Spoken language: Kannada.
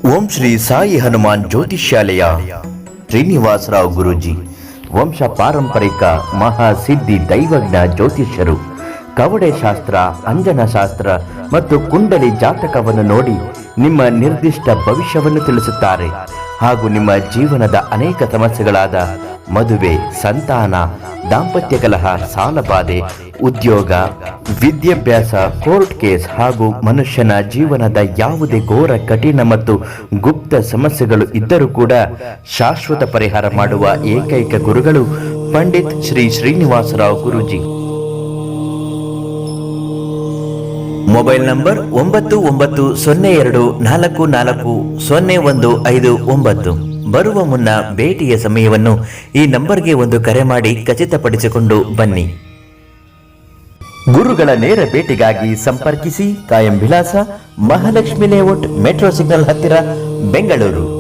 ಓಂ ಶ್ರೀ ಸಾಯಿ ಹನುಮಾನ್ ಜ್ಯೋತಿಷ್ಯಾಲಯ ಶ್ರೀನಿವಾಸರಾವ್ ಗುರೂಜಿ ವಂಶ ಪಾರಂಪರಿಕ ಮಹಾಸಿದ್ಧಿ ದೈವಜ್ಞ ಜ್ಯೋತಿಷ್ಯರು ಕವಡೆ ಶಾಸ್ತ್ರ, ಅಂಜನ ಶಾಸ್ತ್ರ ಮತ್ತು ಕುಂಡಲಿ ಜಾತಕವನ್ನು ನೋಡಿ ನಿಮ್ಮ ನಿರ್ದಿಷ್ಟ ಭವಿಷ್ಯವನ್ನು ತಿಳಿಸುತ್ತಾರೆ ಹಾಗೂ ನಿಮ್ಮ ಜೀವನದ ಅನೇಕ ಸಮಸ್ಯೆಗಳಾದ ಮದುವೆ, ಸಂತಾನ, ದಾಂಪತ್ಯ ಕಲಹ, ಸಾಲಬಾಧೆ, ಉದ್ಯೋಗ, ವಿದ್ಯಾಭ್ಯಾಸ, ಕೋರ್ಟ್ ಕೇಸ್ ಹಾಗೂ ಮನುಷ್ಯನ ಜೀವನದ ಯಾವುದೇ ಘೋರ, ಕಠಿಣ ಮತ್ತು ಗುಪ್ತ ಸಮಸ್ಯೆಗಳು ಇದ್ದರೂ ಕೂಡ ಶಾಶ್ವತ ಪರಿಹಾರ ಮಾಡುವ ಏಕೈಕ ಗುರುಗಳು ಪಂಡಿತ್ ಶ್ರೀ ಶ್ರೀನಿವಾಸರಾವ್ ಗುರೂಜಿ. Mobile number 9902440159. ಬರುವ ಮುನ್ನ ಭೇಟಿಯ ಸಮಯವನ್ನು ಈ ನಂಬರ್ಗೆ ಒಂದು ಕರೆ ಮಾಡಿ ಖಚಿತಪಡಿಸಿಕೊಂಡು ಬನ್ನಿ. ಗುರುಗಳ ನೇರ ಭೇಟಿಗಾಗಿ ಸಂಪರ್ಕಿಸಿ. ಕಾಯಂ ವಿಳಾಸ ಮಹಾಲಕ್ಷ್ಮಿ ಲೇಔಟ್, ಮೆಟ್ರೋ ಸಿಗ್ನಲ್ ಹತ್ತಿರ, ಬೆಂಗಳೂರು.